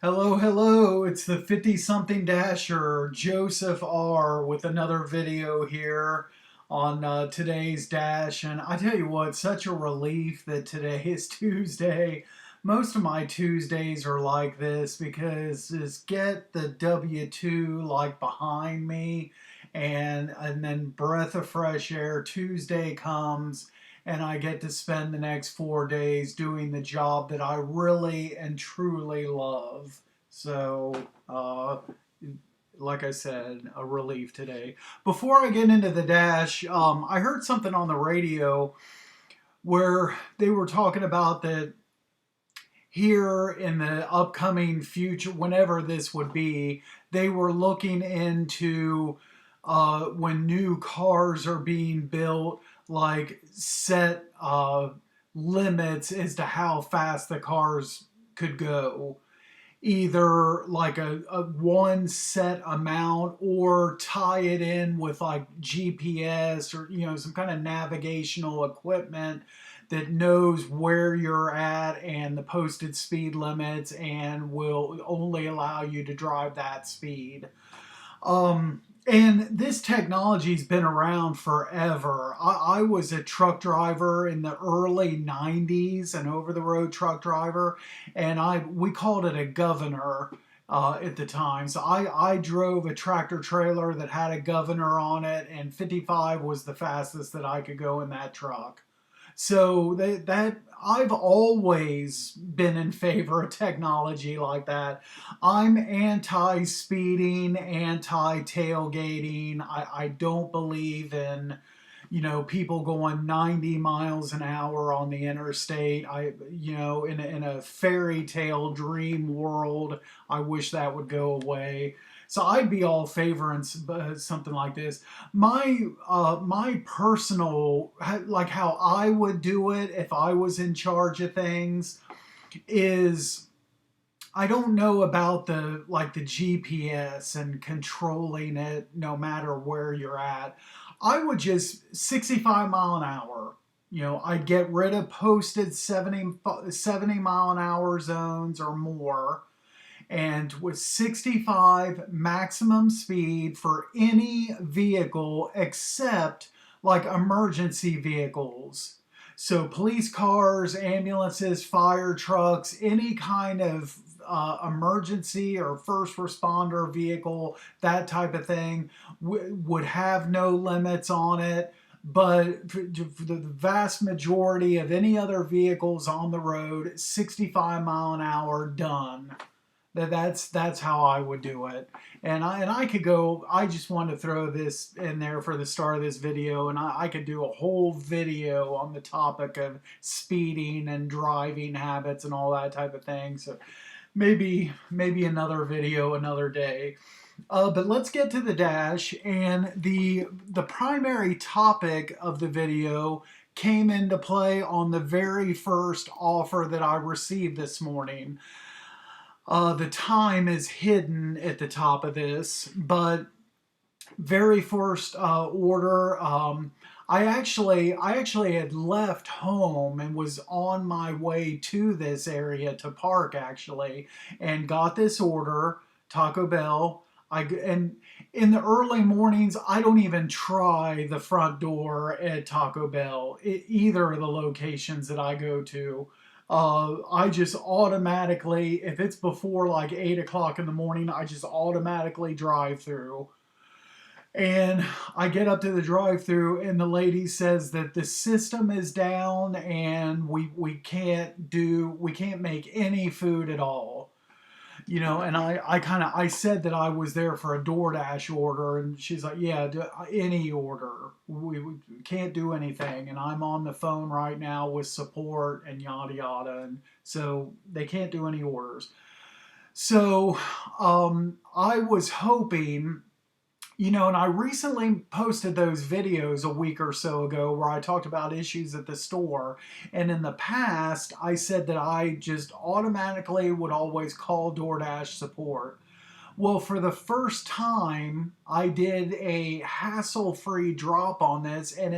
Hello, hello. It's the 50-something Dasher, Joseph R, with another video here on today's Dash. And I tell you what, such a relief that today is Tuesday. Most of my Tuesdays are like this because just get the W-2 like behind me and then breath of fresh air. Tuesday comes and I get to spend the next 4 days doing the job that I really and truly love. So, like I said, a relief today. Before I get into the dash, I heard something on the radio where they were talking about that here in the upcoming future, whenever this would be, they were looking into when new cars are being built, like set limits as to how fast the cars could go. Either like a one set amount or tie it in with like GPS or some kind of navigational equipment that knows where you're at and the posted speed limits and will only allow you to drive that speed. And this technology's been around forever. I was a truck driver in the early 90s, an over-the-road truck driver, and we called it a governor at the time. So I drove a tractor trailer that had a governor on it, and 55 was the fastest that I could go in that truck. So that I've always been in favor of technology like that. I'm anti-speeding, anti-tailgating. I don't believe in, people going 90 miles an hour on the interstate. In a fairy tale dream world, I wish that would go away. So I'd be all favoring something like this. My personal, like how I would do it if I was in charge of things, is I don't know about the GPS and controlling it no matter where you're at. I would just 65 mile an hour. I'd get rid of posted 70 mile an hour zones or more, and with 65 maximum speed for any vehicle except like emergency vehicles. So police cars, ambulances, fire trucks, any kind of emergency or first responder vehicle, that type of thing, would have no limits on it. But for the vast majority of any other vehicles on the road, 65 mile an hour, done. That's how I would do it. And I could go. I just wanted to throw this in there for the start of this video, and I could do a whole video on the topic of speeding and driving habits and all that type of thing. So maybe another video another day. But let's get to the dash, and the primary topic of the video came into play on the very first offer that I received this morning. The time is hidden at the top of this, but very first order. I actually had left home and was on my way to this area to park actually, and got this order, Taco Bell. And in the early mornings, I don't even try the front door at Taco Bell, either of the locations that I go to. I just automatically, if it's before like 8 o'clock in the morning, I just automatically drive through. And I get up to the drive through, and the lady says that the system is down and we can't make any food at all. And I said that I was there for a DoorDash order, and she's like, yeah, any order. We can't do anything. And I'm on the phone right now with support and yada yada. And so they can't do any orders. So I was hoping, and I recently posted those videos a week or so ago where I talked about issues at the store. And in the past, I said that I just automatically would always call DoorDash support. Well, for the first time, I did a hassle-free drop on this, and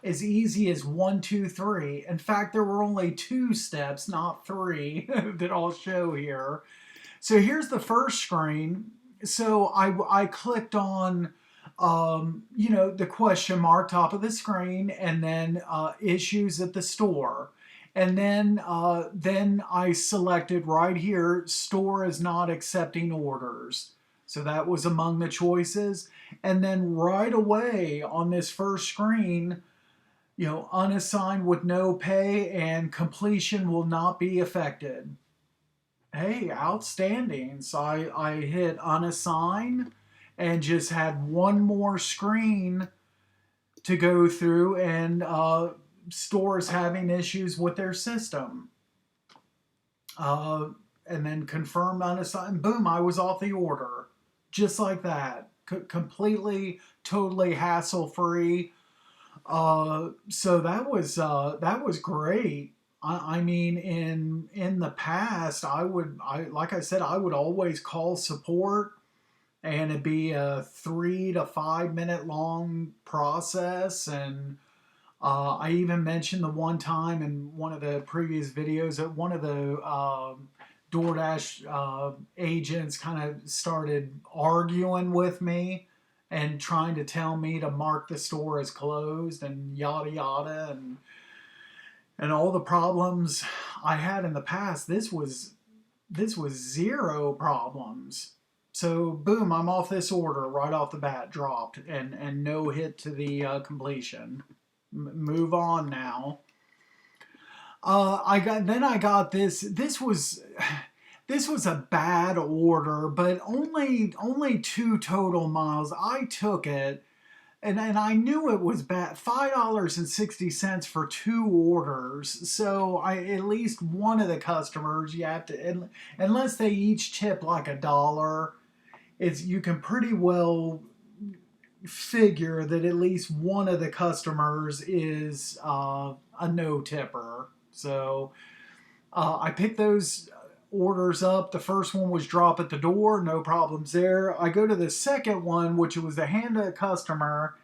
as easy as 1, 2, 3. In fact, there were only 2 steps, not 3, that I'll show here. So here's the first screen. So I clicked on, the question mark top of the screen, and then issues at the store. And then I selected right here, store is not accepting orders. So that was among the choices. And then right away on this first screen, unassigned with no pay and completion will not be affected. Hey, outstanding. So I hit unassign and just had one more screen to go through, and stores having issues with their system. And then confirm unassigned. Boom, I was off the order. Just like that. Completely, totally hassle free. So that was great. I mean, in the past, like I said, I would always call support, and it'd be a 3 to 5 minute long process. And I even mentioned the one time in one of the previous videos that one of the DoorDash agents kind of started arguing with me and trying to tell me to mark the store as closed and yada yada, and all the problems I had in the past. This was zero problems. So boom, I'm off this order right off the bat, dropped, and no hit to the completion. Move on now. I got this. This was a bad order, but only 2 total miles. I took it, and I knew it was bad. $5.60 for 2 orders. So at least one of the customers, you have to, unless they each tip like $1, you can pretty well figure that at least one of the customers is a no tipper. So I picked those orders up. The first one was drop at the door, no problems there. I go to the second one, which was the hand to a customer,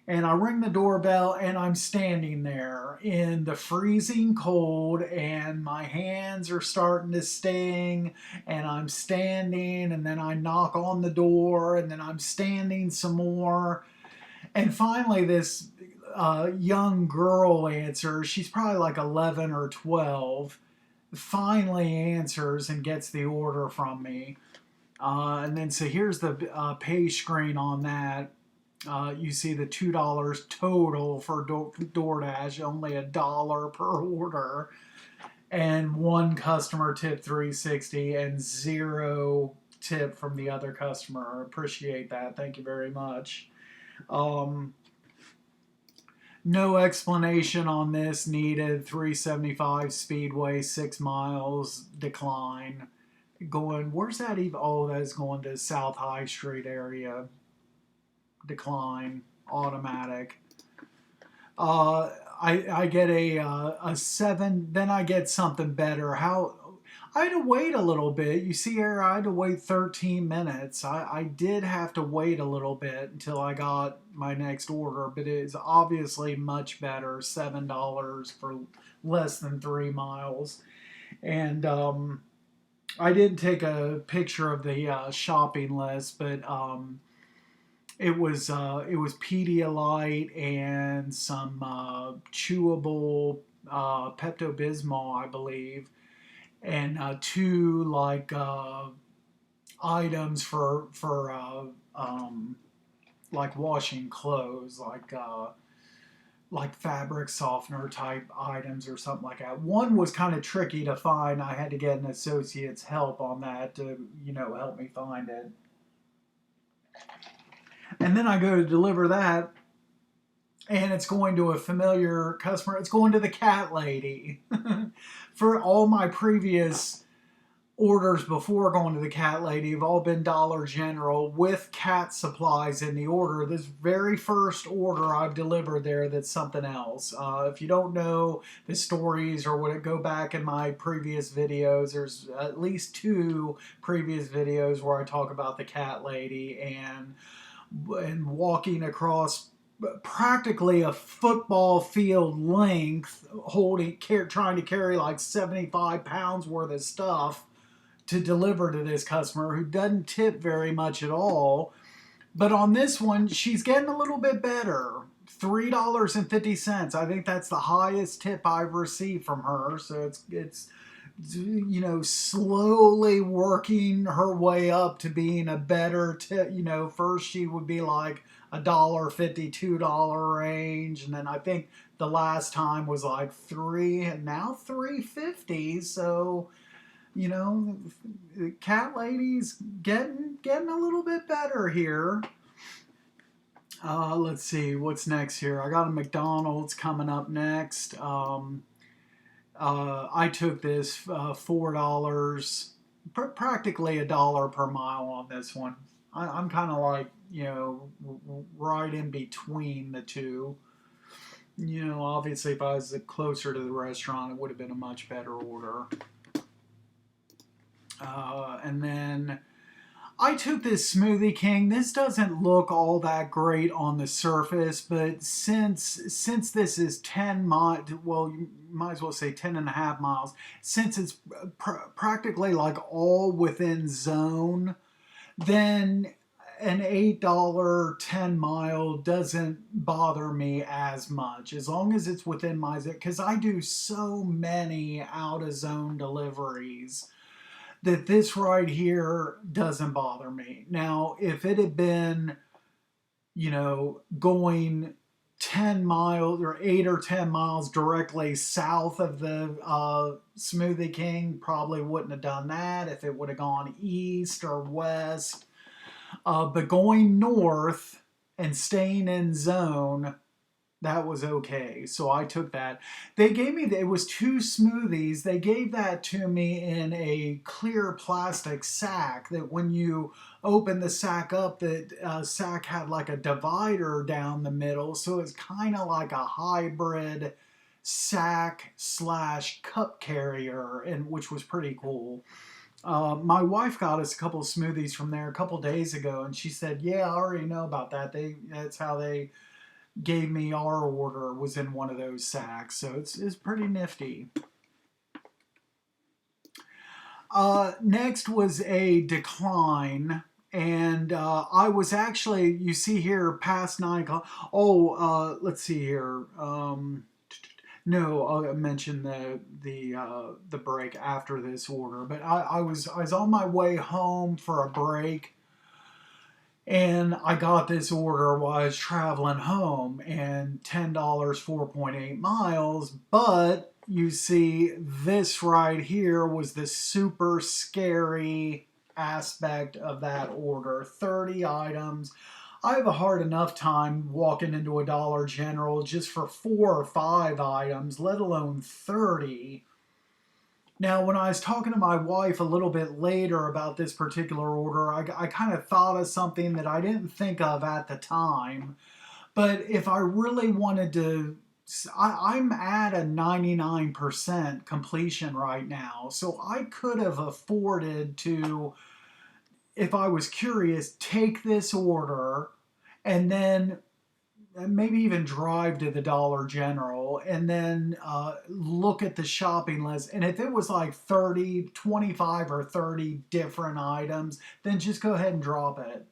and I ring the doorbell, and I'm standing there in the freezing cold, and my hands are starting to sting, and I'm standing, and then I knock on the door, and then I'm standing some more. And finally, this young girl answers. She's probably like 11 or 12. Finally answers and gets the order from me. And then so here's the pay screen on that. You see the $2 total for DoorDash, only $1 per order, and one customer tip 360 and zero tip from the other customer. Appreciate that. Thank you very much. No explanation on this needed. 375 Speedway, 6 miles, decline. Going, where's that even? Oh, that's going to South High Street area. Decline, automatic. I get a 7. Then I get something better. I had to wait a little bit. You see here, I had to wait 13 minutes. I did have to wait a little bit until I got my next order, but it is obviously much better. $7 for less than 3 miles. And I didn't take a picture of the shopping list, but it was Pedialyte and some chewable Pepto-Bismol, I believe, and 2 like items for like washing clothes, like fabric softener type items or something like that. One was kind of tricky to find. I had to get an associate's help on that to help me find it. And then I go to deliver that, and it's going to a familiar customer. It's going to the cat lady. For all my previous orders before going to the cat lady have all been Dollar General with cat supplies in the order. This very first order I've delivered there, that's something else. If you don't know the stories or would go back in my previous videos, there's at least 2 previous videos where I talk about the cat lady and walking across practically a football field length, trying to carry like 75 pounds worth of stuff to deliver to this customer who doesn't tip very much at all. But on this one, she's getting a little bit better. $3.50. I think that's the highest tip I've received from her. So it's slowly working her way up to being a better tip. First she would be like $1.50, $2 range, and then I think the last time was like three, and now $3.50. So cat lady's getting a little bit better here. Let's see what's next here. I got a McDonald's coming up next. I took this $4, practically $1 per mile on this one. I'm kind of like right in between the two. Obviously, if I was closer to the restaurant, it would have been a much better order. And then I took this Smoothie King. This doesn't look all that great on the surface, but since this is 10 miles, well, you might as well say 10 and a half miles, since it's practically like all within zone, then an $8 10 mile doesn't bother me as much as long as it's within my zone, because I do so many out of zone deliveries that this right here doesn't bother me. Now, if it had been, going 10 miles or 8 or 10 miles directly south of the Smoothie King, probably wouldn't have done that. If it would have gone east or west. But going north and staying in zone, that was okay. So I took that. They gave me, it was 2 smoothies. They gave that to me in a clear plastic sack that when you open the sack up, that sack had like a divider down the middle. So it's kind of like a hybrid sack / cup carrier, and which was pretty cool. My wife got us a couple of smoothies from there a couple days ago, and she said, "Yeah, I already know about that. That's how they gave me our order, was in one of those sacks." So it's pretty nifty. Next was a decline, and I was actually, you see here, past 9 o'clock. Oh, let's see here. No, I'll mention the break after this order. But I was on my way home for a break, and I got this order while I was traveling home, and $10, 4.8 miles. But you see, this right here was the super scary aspect of that order. 30 items. I have a hard enough time walking into a Dollar General just for 4 or 5 items, let alone 30. Now, when I was talking to my wife a little bit later about this particular order, I kind of thought of something that I didn't think of at the time. But if I really wanted to, I'm at a 99% completion right now. So I could have afforded to, if I was curious, take this order and then maybe even drive to the Dollar General and then look at the shopping list. And if it was like 30, 25 or 30 different items, then just go ahead and drop it.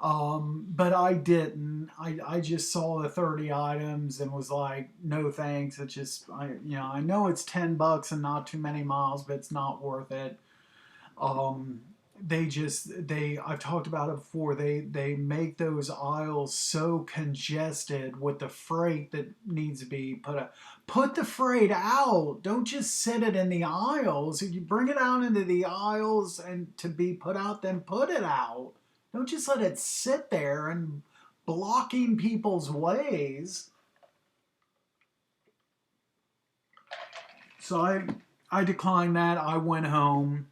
But I didn't. I just saw the 30 items and was like, no thanks. It's just, I know it's $10 and not too many miles, but it's not worth it. I've talked about it before, they make those aisles so congested with the freight that needs to be put the freight out. Don't just sit it in the aisles. If you bring it out into the aisles and to be put out, then put it out. Don't just let it sit there and blocking people's ways. So I declined that. I went home.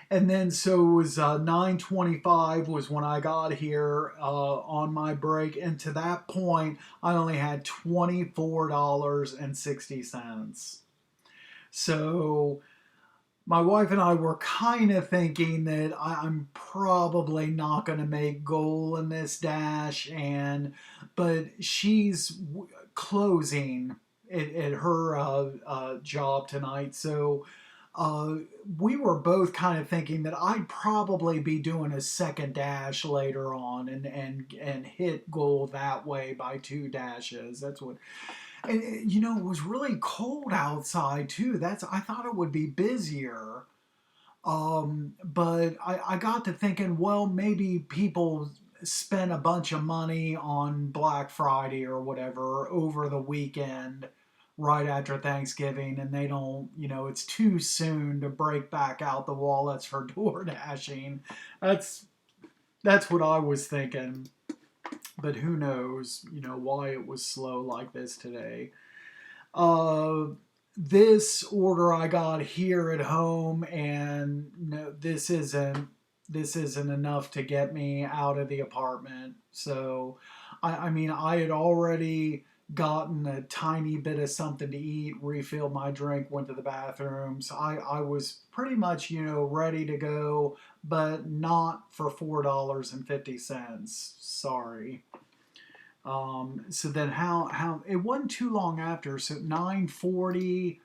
And then so it was 9:25 was when I got here on my break. And to that point, I only had $24.60. So my wife and I were kind of thinking that I'm probably not going to make goal in this dash, and but she's closing at her job tonight, so uh, we were both kind of thinking that I'd probably be doing a second dash later on and hit goal that way by two dashes. That's what, and it was really cold outside too. I thought it would be busier. But I got to thinking, well, maybe people spent a bunch of money on Black Friday or whatever over the weekend right after Thanksgiving, and they don't, it's too soon to break back out the wallets for door dashing. That's that's what I was thinking. But who knows, why it was slow like this today. Uh, this order I got here at home, and no, this isn't enough to get me out of the apartment. So, I mean, I had already gotten a tiny bit of something to eat, refilled my drink, went to the bathroom. So I was pretty much, ready to go, but not for $4.50. Sorry. So then how it wasn't too long after, so 9:40,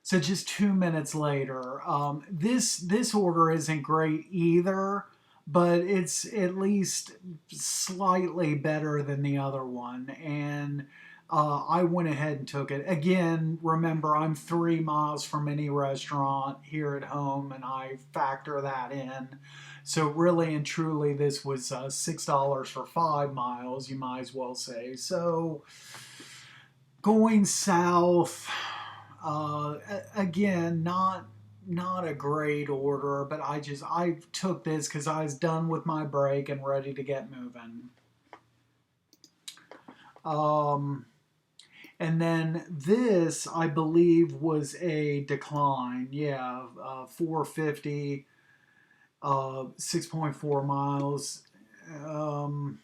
so just 2 minutes later. This order isn't great either, but it's at least slightly better than the other one, and I went ahead and took it. Again, remember, I'm 3 miles from any restaurant here at home, and I factor that in. So really and truly, this was $6 for 5 miles. You might as well say. So going south, again, not a great order, but I took this because I was done with my break and ready to get moving. Um, and then this, I believe, was a decline. Yeah, 450, 6.4 miles. Um,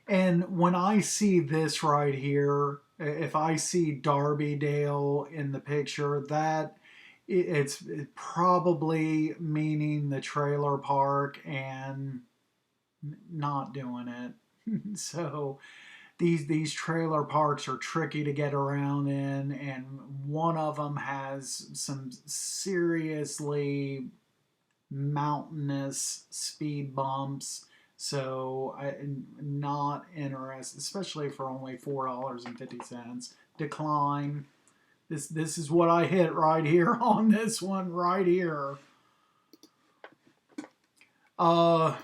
and when I see this right here, if I see Darby Dale in the picture, it's probably meaning the trailer park and not doing it. So these trailer parks are tricky to get around in, and one of them has some seriously mountainous speed bumps. So I'm not interested, especially for only $4.50. Decline. This is what I hit right here on this one right here. Uh,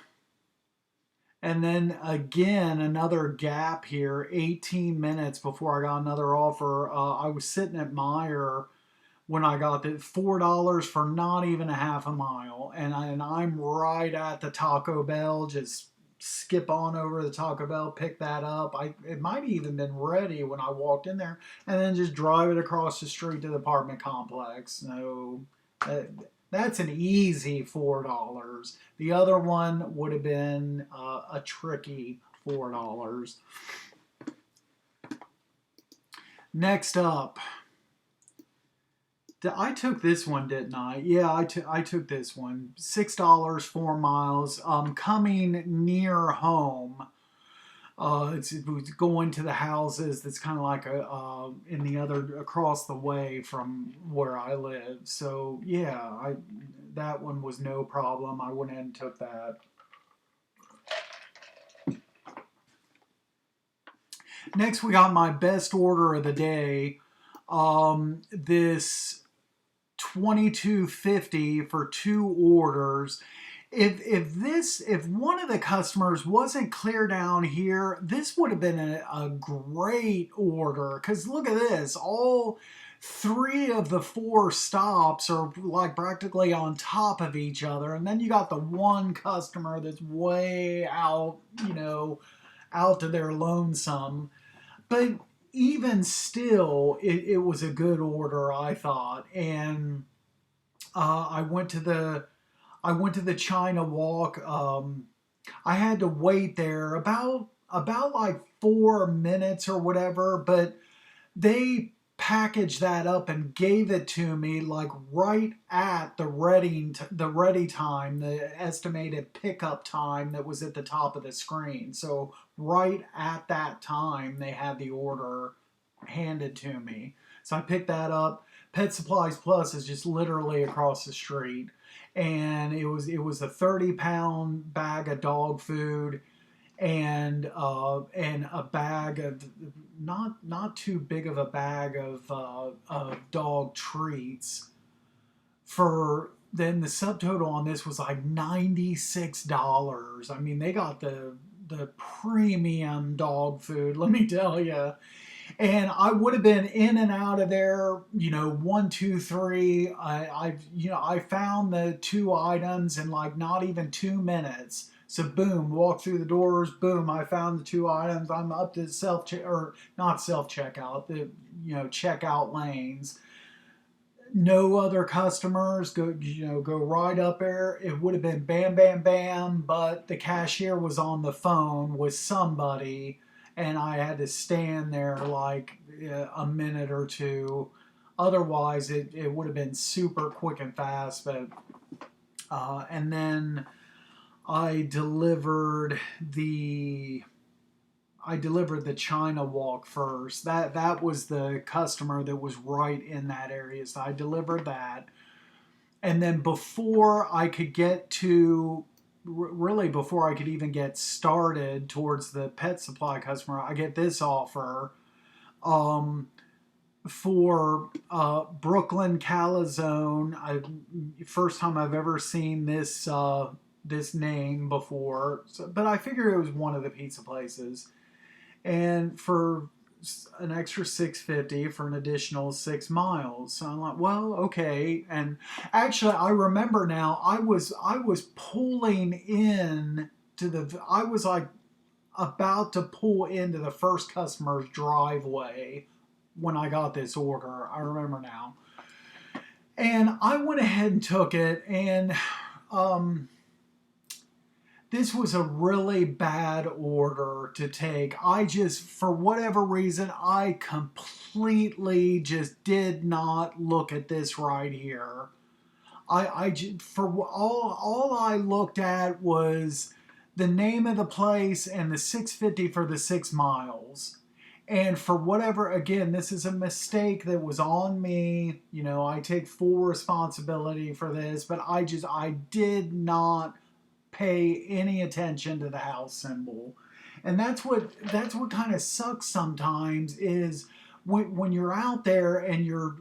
and then again, another gap here, 18 minutes before I got another offer. I was sitting at Meyer when I got the $4 for not even a half a mile, and I'm right at the Taco Bell. Just skip on over to the Taco Bell, pick that up. It might have even been ready when I walked in there, and then just drive it across the street to the apartment complex. So that's an easy $4. The other one would have been a tricky $4. Next up, I took this one, didn't I? Yeah, I took this one. $6, 4 miles. Coming near home. It was going to the houses. That's kind of like in the other across the way from where I live. So yeah, that one was no problem. I went in and took that. Next, we got my best order of the day. This 22.50 for two orders. If one of the customers wasn't clear down here, this would have been a great order. Because look at this, all three of the four stops are like practically on top of each other, and then you got the one customer that's way out, out to their lonesome. But even still, it was a good order, I thought. And I went to the China Walk. I had to wait there about like 4 minutes or whatever, but they packaged that up and gave it to me like right at the ready time, the estimated pickup time that was at the top of the screen. So right at that time they had the order handed to me. So I picked that up. Pet Supplies Plus is just literally across the street, and it was a 30-pound bag of dog food, and a bag of, not too big of a bag of dog treats. For then the subtotal on this was like $96. I mean, they got the premium dog food, let me tell you. And I would have been in and out of there, one, two, three. I found the two items in like not even 2 minutes. So boom, walk through the doors. Boom, I found the two items. I'm up to or not self checkout, the checkout lanes. No other customers. Go right up there. It would have been bam, bam, bam. But the cashier was on the phone with somebody, and I had to stand there like a minute or two. Otherwise, it would have been super quick and fast. But and then I delivered the China walk first. That was the customer that was right in that area. So I delivered that, and then before I could get to really before I could even get started towards the pet supply customer, I get this offer for Brooklyn Calzone. First time I've ever seen this name before, but I figured it was one of the pizza places. And for an extra $6.50 for an additional 6 miles. So I'm like, well, okay. And actually, I remember now. I was pulling in I was like about to pull into the first customer's driveway when I got this order. I remember now. And I went ahead and took it, and this was a really bad order to take. I just, for whatever reason, I completely just did not look at this right here. For all I looked at was the name of the place and the $6.50 for the 6 miles. And for whatever, again, this is a mistake that was on me. I take full responsibility for this, but I did not pay any attention to the house symbol. And that's what kind of sucks sometimes, is when you're out there and you're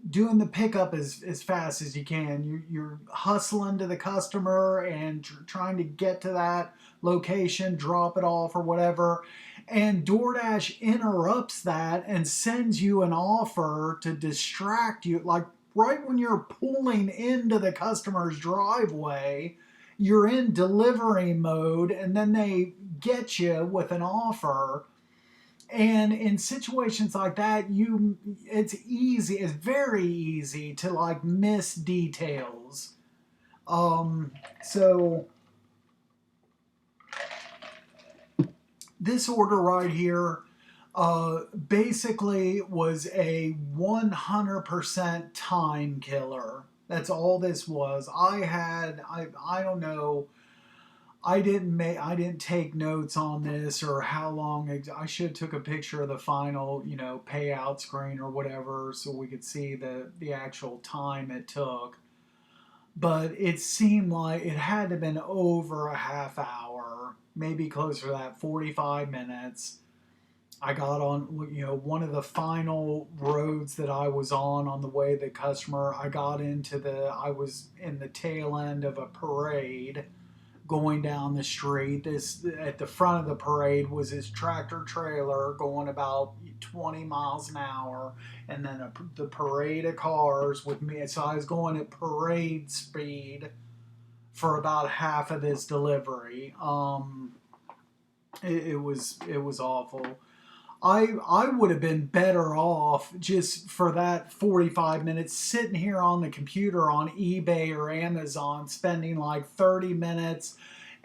doing the pickup as fast as you can. You're hustling to the customer and trying to get to that location, drop it off or whatever. And DoorDash interrupts that and sends you an offer to distract you. Like right when you're pulling into the customer's driveway, you're in delivery mode, and then they get you with an offer. And in situations like that, it's very easy to like miss details. So this order right here basically was a 100% time killer. That's all this was. I don't know. I didn't take notes on this or how long. I should have took a picture of the final, payout screen or whatever, so we could see the actual time it took. But it seemed like it had to have been over a half hour, maybe closer to that, 45 minutes. I got on, one of the final roads that I was on the way to the customer. I was in the tail end of a parade going down the street. At the front of the parade was his tractor trailer going about 20 miles an hour, and then the parade of cars with me. So I was going at parade speed for about half of this delivery. It was awful. I would have been better off just for that 45 minutes sitting here on the computer on eBay or Amazon, spending like 30 minutes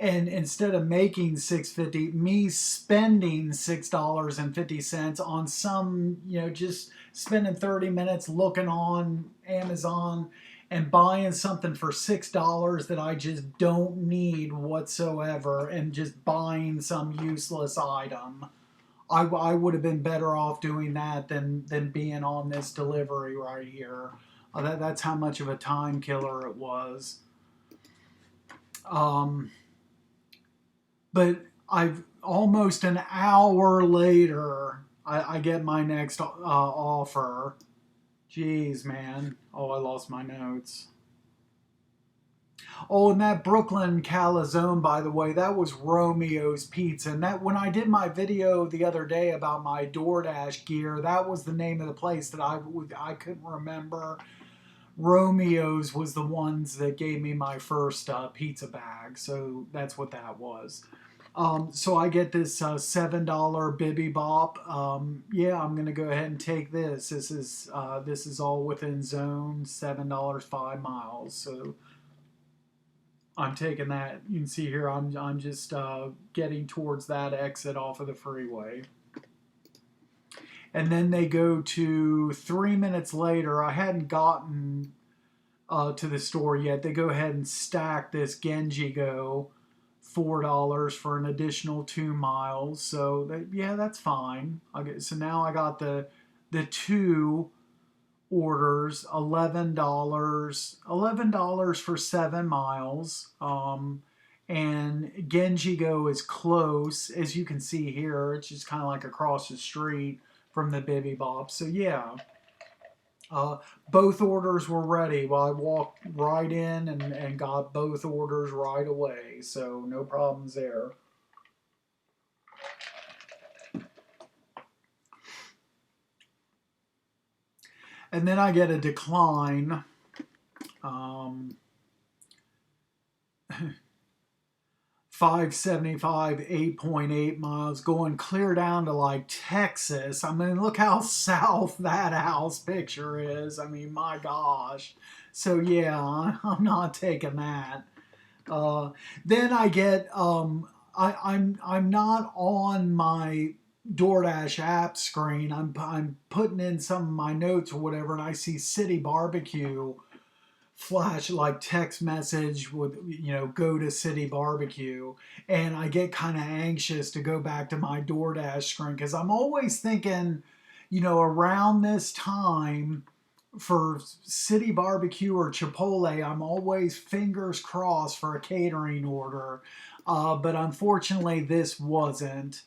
And instead of making $6.50, me spending $6.50 on some, just spending 30 minutes looking on Amazon and buying something for $6 that I just don't need whatsoever, and just buying some useless item. I would have been better off doing that than being on this delivery right here. That's how much of a time killer it was. Um, but I've almost an hour later, I get my next offer. Jeez, man. Oh, I lost my notes. Oh, and that Brooklyn calzone, by the way, that was Romeo's Pizza. And that, when I did my video the other day about my DoorDash gear, that was the name of the place that I couldn't remember. Romeo's was the ones that gave me my first pizza bag, so that's what that was. So I get this $7 Bibby Bop. Yeah, I'm gonna go ahead and take this. This is all within zone, $7, 5 miles. So I'm taking that. You can see here I'm just getting towards that exit off of the freeway. And then they go to 3 minutes later. I hadn't gotten to the store yet. They go ahead and stack this Genji Go, $4 for an additional 2 miles. So yeah, that's fine. So now I got the two orders, $11 for 7 miles. And Genji Go is close, as you can see here. It's just kind of like across the street from the Bibby Bop. So yeah, both orders were ready. Well, I walked right in and got both orders right away. So no problems there. And then I get a decline. Um, 575, 8.8 miles, going clear down to like Texas. I mean, look how south that house picture is. I mean, my gosh. So yeah, I'm not taking that. Then I get I'm not on my DoorDash app screen. I'm putting in some of my notes or whatever, and I see City Barbecue flash like text message with, go to City Barbecue, and I get kind of anxious to go back to my DoorDash screen, because I'm always thinking, around this time for City Barbecue or Chipotle, I'm always fingers crossed for a catering order. But unfortunately, this wasn't.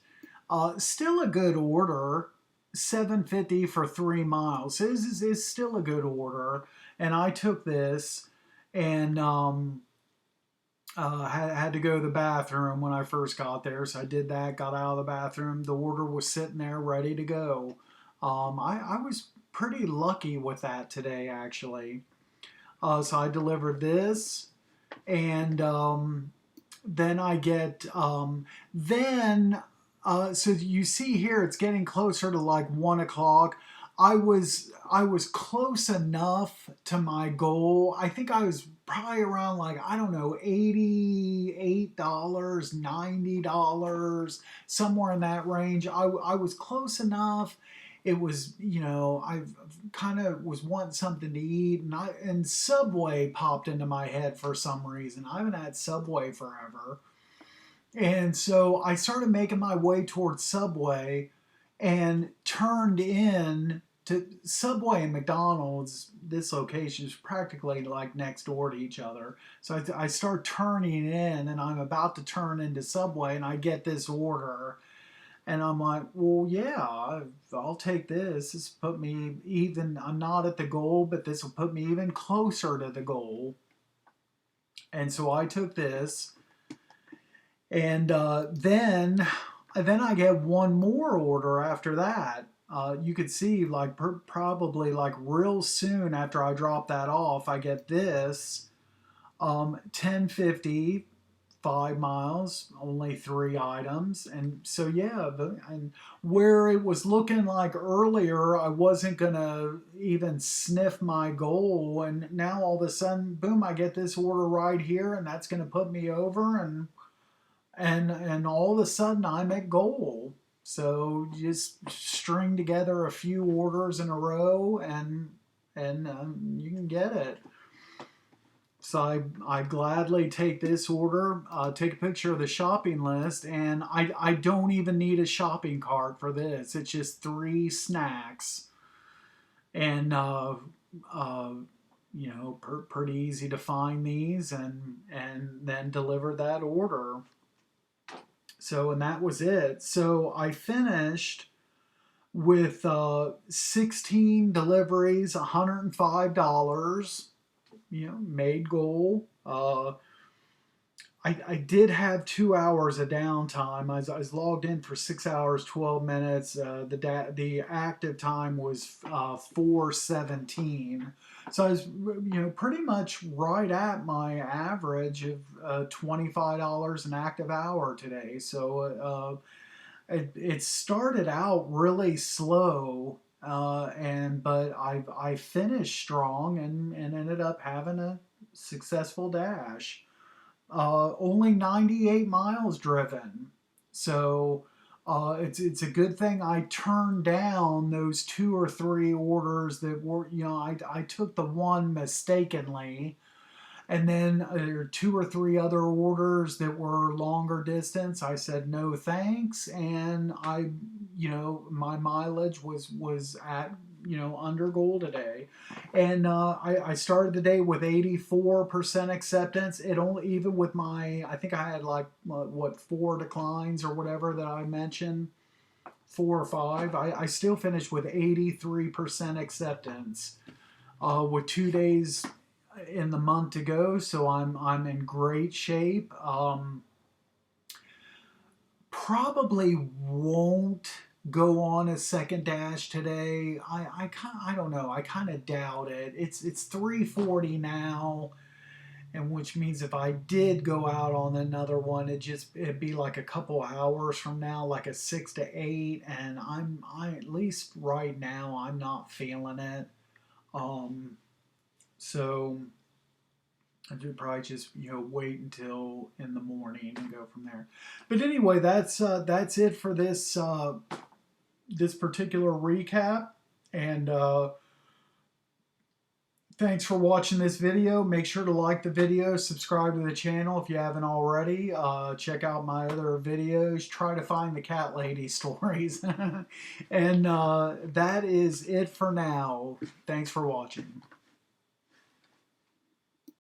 Still a good order, $7.50 for 3 miles. Is still a good order. And I took this and had to go to the bathroom when I first got there. So I did that, got out of the bathroom. The order was sitting there ready to go. I was pretty lucky with that today, actually. So I delivered this, and then I get, so you see here, it's getting closer to like 1 o'clock. I was close enough to my goal. I think I was probably around like, I don't know, $88, $90, somewhere in that range. I was close enough. It was, I kind of was wanting something to eat, and Subway popped into my head for some reason. I haven't had Subway forever. And so I started making my way towards Subway and turned in to Subway and McDonald's. This location is practically like next door to each other. So I start turning in, and I'm about to turn into Subway, and I get this order. And I'm like, well, yeah, I'll take this. This put me even, I'm not at the goal, but this will put me even closer to the goal. And so I took this. And then I get one more order after that. You could see like probably like real soon after I drop that off, I get this, 10.50, 5 miles, only 3 items. And so yeah, and where it was looking like earlier I wasn't gonna even sniff my goal, and now all of a sudden, boom, I get this order right here, and that's gonna put me over. And and all of a sudden I'm at goal. So just string together a few orders in a row, and you can get it. So I gladly take this order, take a picture of the shopping list, and I don't even need a shopping cart for this. It's just 3 snacks, and uh, pretty easy to find these, and then deliver that order. So, and that was it. So I finished with 16 deliveries, $105. Made goal. I did have 2 hours of downtime. I was logged in for 6 hours, 12 minutes. The active time was 4:17. So I was, pretty much right at my average of $25 an active hour today. So it started out really slow, but I finished strong and ended up having a successful dash. Only 98 miles driven. So it's a good thing I turned down those 2 or 3 orders that were, I took the one mistakenly, and then 2 or 3 other orders that were longer distance. I said no thanks, and my mileage was at under goal today, and I started the day with 84% acceptance. It only, even with my, I think I had like what, 4 declines or whatever that I mentioned, 4 or 5. I still finished with 83% acceptance with 2 days in the month to go, so I'm in great shape. Probably won't go on a second dash today. I don't know. I kind of doubt it. It's 3:40 now, and which means if I did go out on another one, it'd be like a couple hours from now, like a 6 to 8, and I at least right now I'm not feeling it. So I should probably just wait until in the morning and go from there. But anyway, that's it for this particular recap. And thanks for watching this video. Make sure to like the video, subscribe to the channel if you haven't already. Check out my other videos. Try to find the cat lady stories. And that is it for now. Thanks for watching.